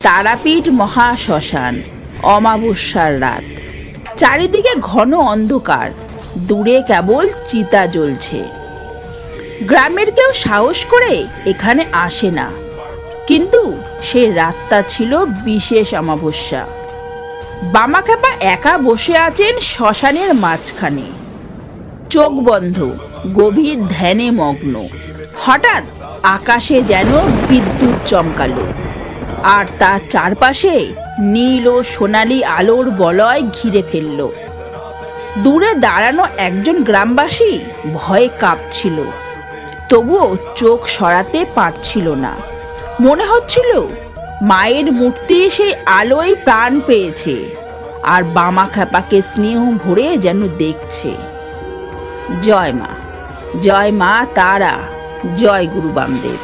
তারাপীঠ মহাশ্মশান, অমাবস্যার রাত। চারিদিকে ঘন অন্ধকার, দূরে কেবল চিতা জ্বলছে। গ্রামের কেউ সাহস করে এখানে আসে না, কিন্তু সে রাতটা ছিল বিশেষ অমাবস্যা। বামাখ্যাপা একা বসে আছেন শ্মশানের মাঝখানে, চোখ বন্ধ, গভীর ধ্যানে মগ্ন। হঠাৎ আকাশে যেন বিদ্যুৎ চমকালো, আর তার চারপাশে নীল ও সোনালি আলোর বলয় ঘিরে ফেলল। দূরে দাঁড়ানো একজন গ্রামবাসী ভয়ে কাঁপছিল, তবুও চোখ সরাতে পারছিল না। মনে হচ্ছিল মায়ের মূর্তি সেই আলোয় প্রাণ পেয়েছে, আর বামাখ্যাপাকে স্নেহ ভরে যেন দেখছে। জয় মা, জয় মা তারা, জয় গুরু বামদেব।